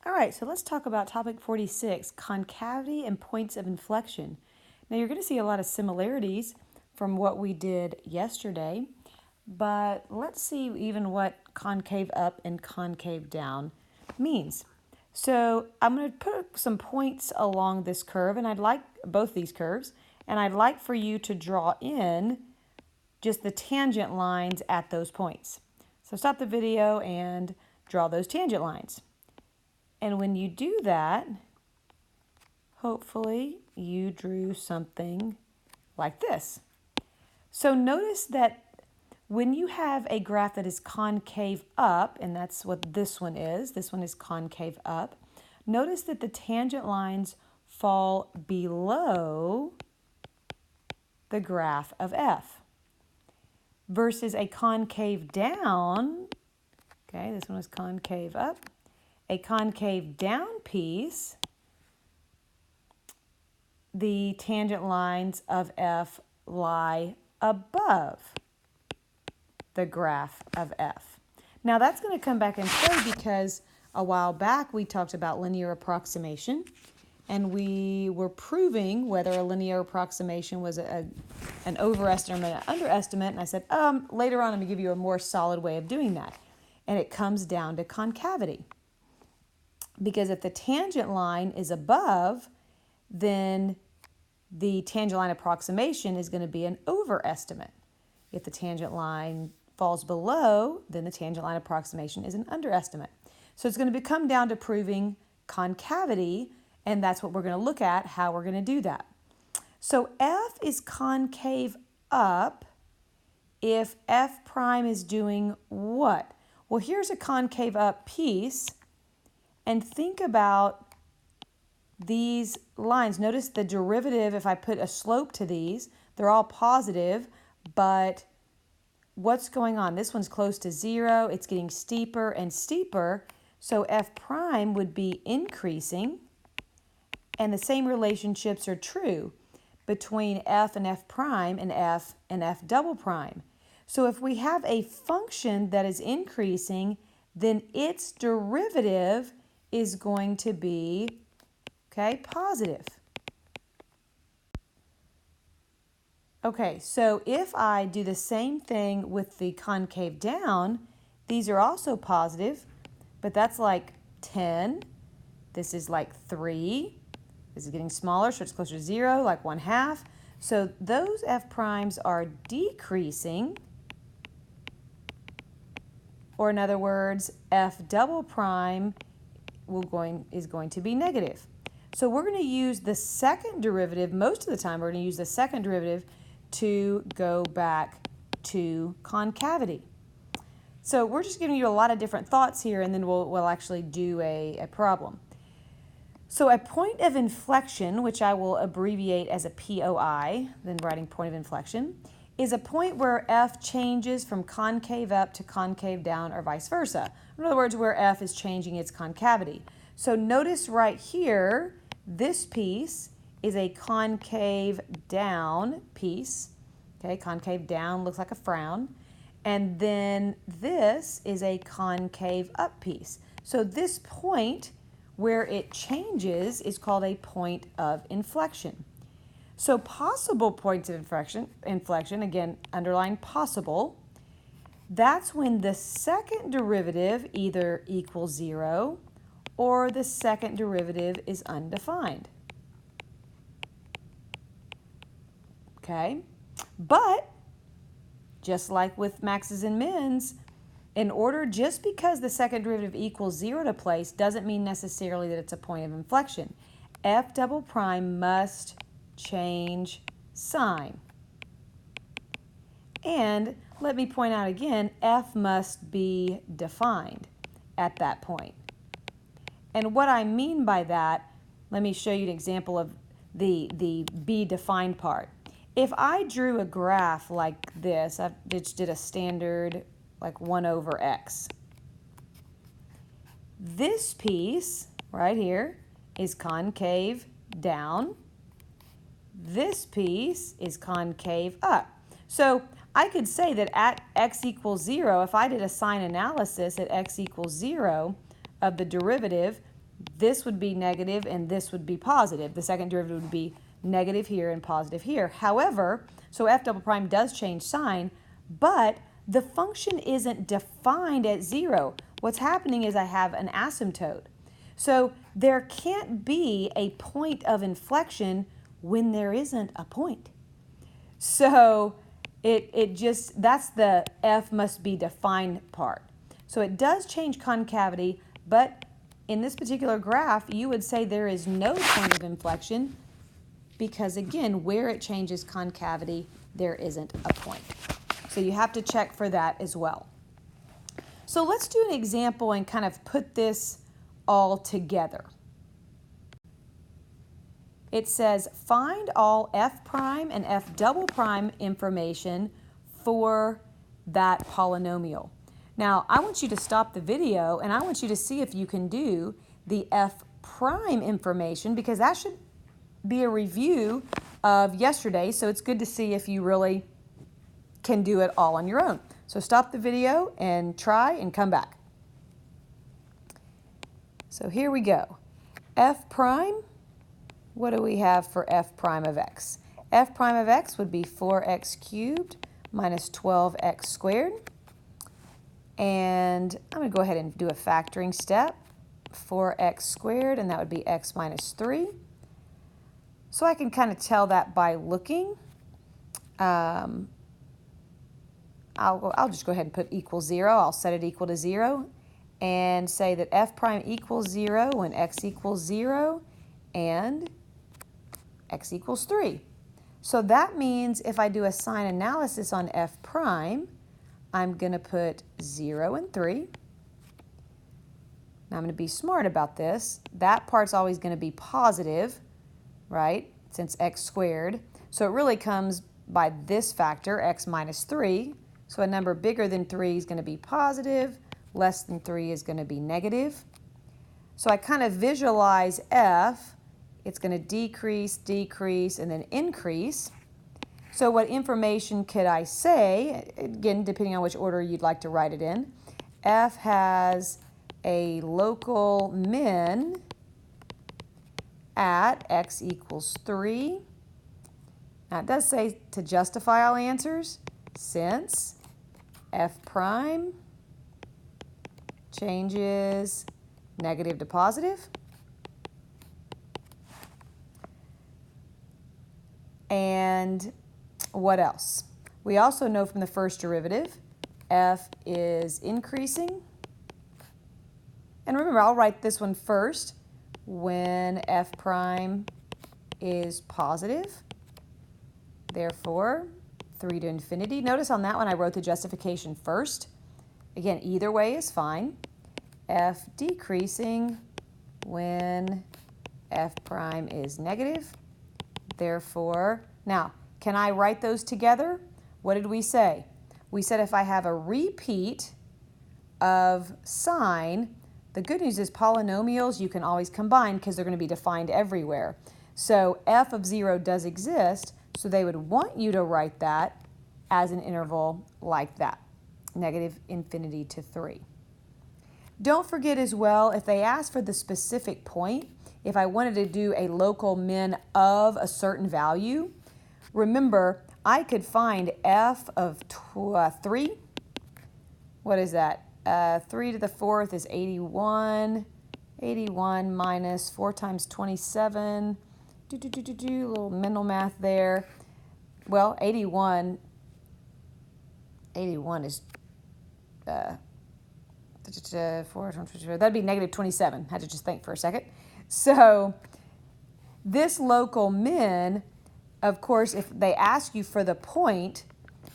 All right, so let's talk about topic 46, concavity and points of inflection. Now you're going to see a lot of similarities from what we did yesterday, but let's see even what concave up and concave down means. So I'm going to put some points along this curve, and I'd like both these curves, and I'd like for you to draw in just the tangent lines at those points. So stop the video and draw those tangent lines. And when you do that, hopefully you drew something like this. So notice that when you have a graph that is concave up, and that's what this one is concave up, notice that the tangent lines fall below the graph of f. Versus a concave down, okay, this one was concave up, a concave down piece, the tangent lines of f lie above the graph of f. Now that's going to come back in play because a while back we talked about linear approximation, and we were proving whether a linear approximation was an overestimate or an underestimate, and I said, later on I'm going to give you a more solid way of doing that. And it comes down to concavity. Because if the tangent line is above, then the tangent line approximation is going to be an overestimate. If the tangent line falls below, then the tangent line approximation is an underestimate. So it's going to come down to proving concavity, and that's what we're going to look at, how we're going to do that. So f is concave up if f prime is doing what? Well, here's a concave up piece, and think about these lines. Notice the derivative, if I put a slope to these, they're all positive, but what's going on? This one's close to 0. It's getting steeper and steeper, so f prime would be increasing, and the same relationships are true between f and f prime and f double prime. So if we have a function that is increasing, then its derivative is going to be, okay, positive. Okay, so if I do the same thing with the concave down, these are also positive, but that's like 10. This is like 3. This is getting smaller, so it's closer to 0, like 1/2. So those f primes are decreasing, or in other words, f double prime is going to be negative. So we're going to use the second derivative. Most of the time we're going to use the second derivative to go back to concavity. So we're just giving you a lot of different thoughts here, and then we'll actually do a problem. So a point of inflection, which I will abbreviate as a POI, then writing point of inflection, is a point where f changes from concave up to concave down or vice versa. In other words, where f is changing its concavity. So notice right here, this piece is a concave down piece. Okay, concave down looks like a frown. And then this is a concave up piece. So this point where it changes is called a point of inflection. So possible points of inflection, again, underline possible, that's when the second derivative either equals 0 or the second derivative is undefined. Okay, but just like with maxes and mins, just because the second derivative equals 0 to place doesn't mean necessarily that it's a point of inflection. F double prime must change sign. And let me point out again, f must be defined at that point. And what I mean by that, let me show you an example of the be defined part. If I drew a graph like this, I just did a standard like 1 over x. This piece right here is concave down. This piece is concave up. So I could say that at x equals 0, if I did a sign analysis at x equals 0 of the derivative, this would be negative and this would be positive. The second derivative would be negative here and positive here. However, so f double prime does change sign, but the function isn't defined at 0. What's happening is I have an asymptote. So there can't be a point of inflection when there isn't a point. So that's the f must be defined part. So it does change concavity, but in this particular graph, you would say there is no point of inflection because, again, where it changes concavity, there isn't a point. So you have to check for that as well. So let's do an example and kind of put this all together. It says find all f prime and f double prime information for that polynomial. Now, I want you to stop the video and I want you to see if you can do the f prime information, because that should be a review of yesterday, so it's good to see if you really can do it all on your own. So stop the video and try and come back. So here we go. F prime, what do we have for f prime of x? F prime of x would be 4x cubed minus 12x squared. And I'm going to go ahead and do a factoring step. 4x squared, and that would be x minus 3. So I can kind of tell that by looking. I'll just go ahead and put equals 0. I'll set it equal to 0 and say that f prime equals 0 when x equals 0 and x equals 3. So that means if I do a sign analysis on f prime, I'm going to put 0 and 3. Now I'm going to be smart about this. That part's always going to be positive, right, since x squared. So it really comes by this factor, x minus 3. So a number bigger than 3 is going to be positive, less than 3 is going to be negative. So I kind of visualize f. It's going to decrease, decrease, and then increase. So what information could I say? Again, depending on which order you'd like to write it in. F has a local min at x equals 3. Now it does say to justify all answers, since f prime changes negative to positive. And what else? We also know from the first derivative, f is increasing. And remember, I'll write this one first when f prime is positive. Therefore, 3 to infinity. Notice on that one I wrote the justification first. Again, either way is fine. F decreasing when f prime is negative. Therefore, now, can I write those together? What did we say? We said if I have a repeat of sign, the good news is polynomials you can always combine because they're going to be defined everywhere. So f of 0 does exist, so they would want you to write that as an interval like that, negative infinity to 3. Don't forget as well, if they ask for the specific point, if I wanted to do a local min of a certain value, remember, I could find f of 3. What is that? 3 to the 4th is 81. 81 minus 4 times 27. A little mental math there. Well, 81 is 4 times 24. That'd be negative 27. Had to just think for a second. So this local min, of course, if they ask you for the point,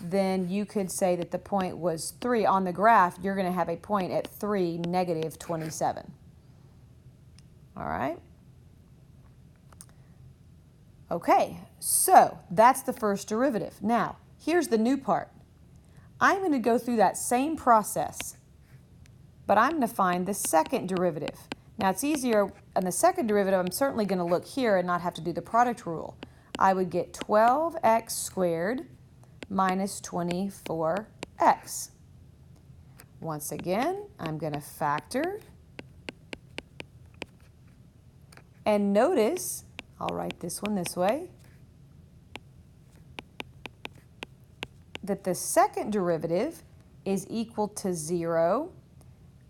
then you could say that the point was 3. On the graph, you're going to have a point at 3, negative 27. All right? Okay, so that's the first derivative. Now, here's the new part. I'm going to go through that same process, but I'm going to find the second derivative. Now, it's easier on the second derivative. I'm certainly going to look here and not have to do the product rule. I would get 12x squared minus 24x. Once again, I'm going to factor And notice, I'll write this one this way, that the second derivative is equal to 0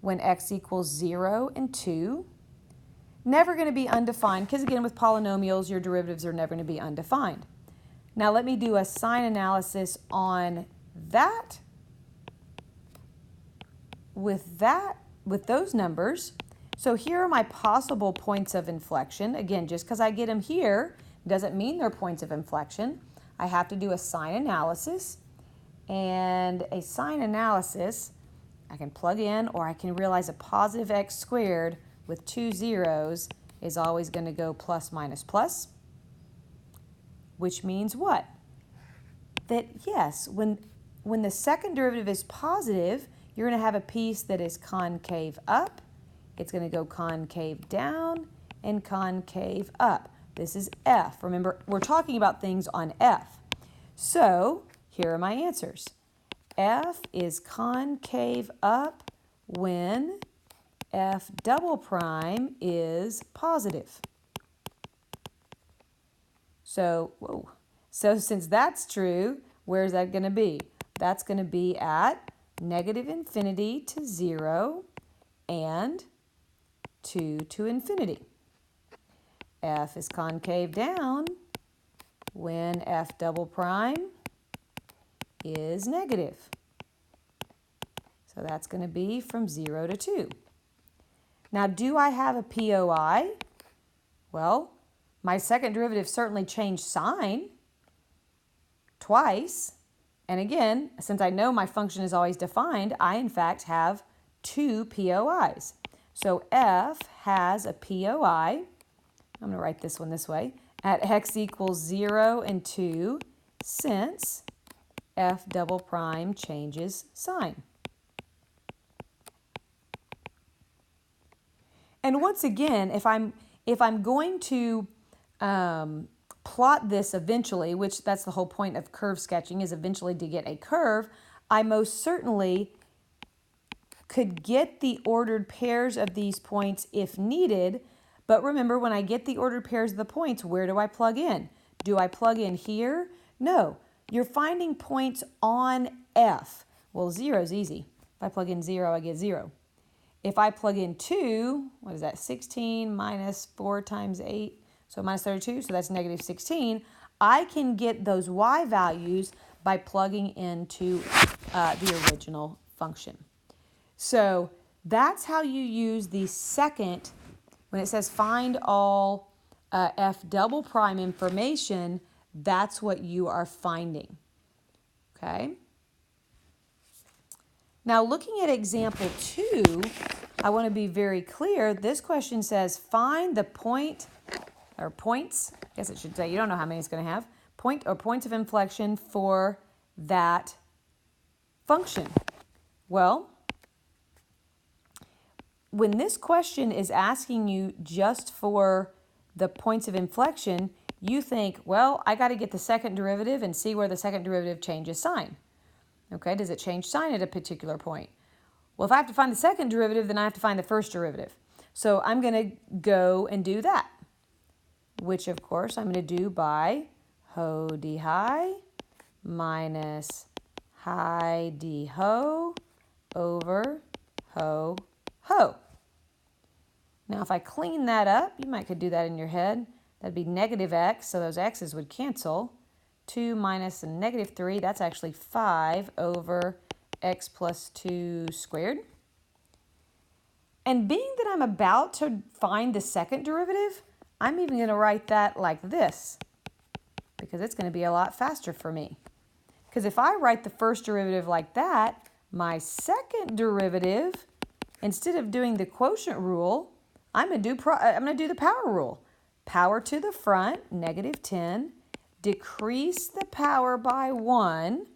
when x equals 0 and 2. Never going to be undefined, because again, with polynomials, your derivatives are never going to be undefined. Now let me do a sign analysis on that. With those numbers. So here are my possible points of inflection. Again, just because I get them here doesn't mean they're points of inflection. I have to do a sign analysis. And a sign analysis, I can plug in, or I can realize a positive x squared with 2 zeros is always going to go plus minus plus. Which means what? That yes, when the second derivative is positive, you're going to have a piece that is concave up. It's going to go concave down and concave up. This is f. Remember, we're talking about things on f. So here are my answers. F is concave up when f double prime is positive. So since that's true, where's that going to be? That's going to be at negative infinity to 0 and 2 to infinity. F is concave down when f double prime is negative. So that's going to be from 0 to 2. Now, do I have a POI? Well, my second derivative certainly changed sign twice. And again, since I know my function is always defined, I in fact have 2 POIs. So f has a POI, I'm going to write this one this way, at x equals 0 and 2 since f double prime changes sign. And once again, if I'm going to plot this eventually, which that's the whole point of curve sketching, is eventually to get a curve, I most certainly could get the ordered pairs of these points if needed. But remember, when I get the ordered pairs of the points, where do I plug in? Do I plug in here? No. You're finding points on F. Well, 0 is easy. If I plug in 0, I get 0. If I plug in 2, what is that? 16 minus 4 times 8, so minus 32, so that's negative 16. I can get those y values by plugging into the original function. So that's how you use the second, when it says find all f double prime information, that's what you are finding. Okay? Now looking at example 2, I want to be very clear. This question says find the point, or points, I guess it should say, you don't know how many it's going to have, point or points of inflection for that function. Well, when this question is asking you just for the points of inflection, you think, well, I got to get the second derivative and see where the second derivative changes sign. Okay, does it change sign at a particular point? Well, if I have to find the second derivative, then I have to find the first derivative. So I'm going to go and do that, which of course I'm going to do by ho d high minus high d ho over ho ho. Now if I clean that up, you might could do that in your head. That'd be negative x, so those x's would cancel. 2 minus a negative 3, that's actually 5 over x plus 2 squared. And being that I'm about to find the second derivative, I'm even going to write that like this, because it's going to be a lot faster for me. Because if I write the first derivative like that, my second derivative, instead of doing the quotient rule, I'm going to do the power rule. Power to the front, negative 10, decrease the power by 1,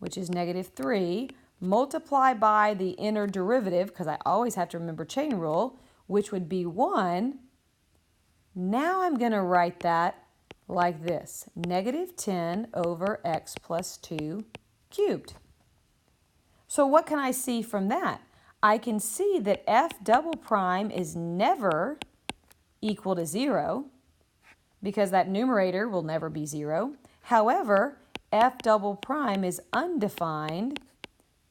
which is negative 3, multiply by the inner derivative, because I always have to remember chain rule, which would be 1. Now I'm going to write that like this, negative 10 over x plus 2 cubed. So what can I see from that? I can see that f double prime is never equal to 0 because that numerator will never be 0. However, f double prime is undefined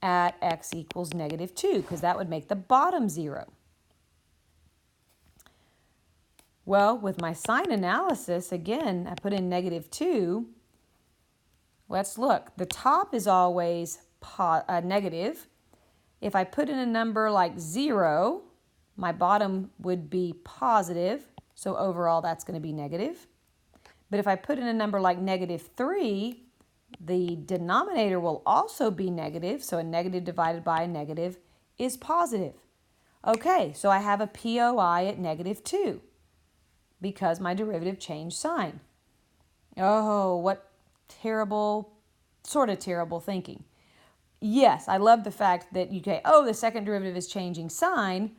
at x equals -2 because that would make the bottom 0. Well, with my sign analysis, again, I put in -2. Let's look. The top is always negative. If I put in a number like 0, my bottom would be positive. So overall, that's going to be negative. But if I put in a number like -3, the denominator will also be negative. So a negative divided by a negative is positive. Okay, so I have a POI at -2 because my derivative changed sign. Oh, what terrible, sort of terrible thinking. Yes, I love the fact that you say, oh, the second derivative is changing sign,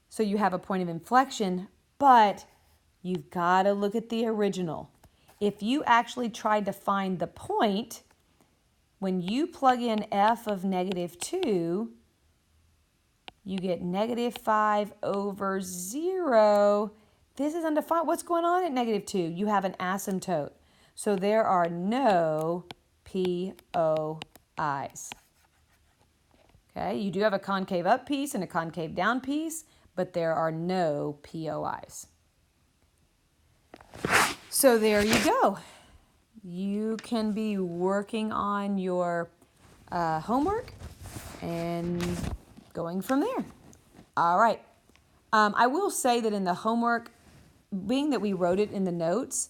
so you have a point of inflection, but you've got to look at the original. If you actually tried to find the point, when you plug in f of -2, you get -5 over 0. This is undefined. What's going on at -2? You have an asymptote. So there are no POIs. Okay, you do have a concave up piece and a concave down piece, but there are no POIs. So there you go. You can be working on your homework and going from there. All right. I will say that in the homework, being that we wrote it in the notes,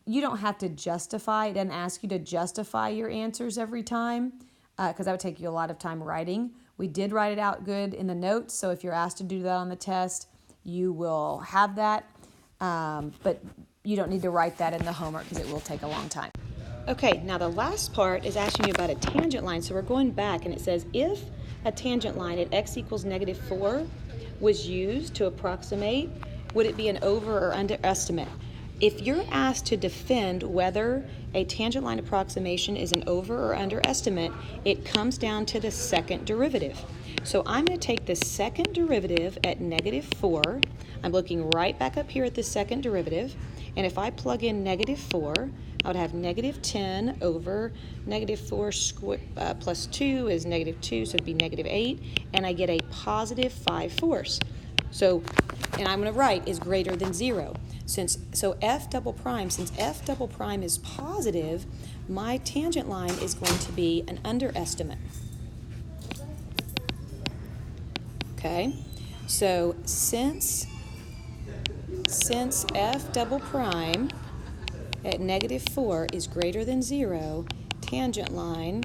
you don't have to justify. It doesn't ask you to justify your answers every time because that would take you a lot of time writing. We did write it out good in the notes, so if you're asked to do that on the test, you will have that. But you don't need to write that in the homework because it will take a long time. Okay, now the last part is asking you about a tangent line. So we're going back and it says if a tangent line at x equals -4 was used to approximate, would it be an over or underestimate? If you're asked to defend whether a tangent line approximation is an over or underestimate, it comes down to the second derivative. So I'm going to take the second derivative at -4. I'm looking right back up here at the second derivative, and if I plug in -4, I would have -10 over -4 plus 2 is -2, so it'd be -8, and I get a positive 5/4. So, and I'm going to write is greater than 0. Since f double prime is positive, my tangent line is going to be an underestimate. Okay, so since f double prime at -4 is greater than 0, tangent line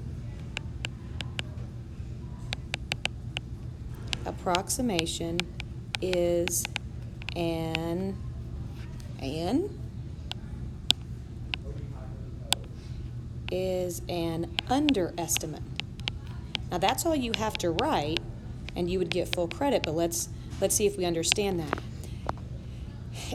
approximation is an underestimate. Now that's all you have to write, and you would get full credit, but let's see if we understand that.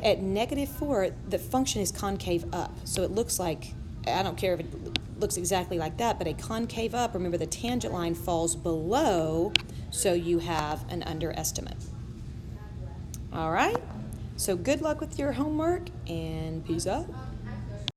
At -4, the function is concave up, so it looks like, I don't care if it looks exactly like that, but a concave up, remember the tangent line falls below, so you have an underestimate. All right, so good luck with your homework, and peace out.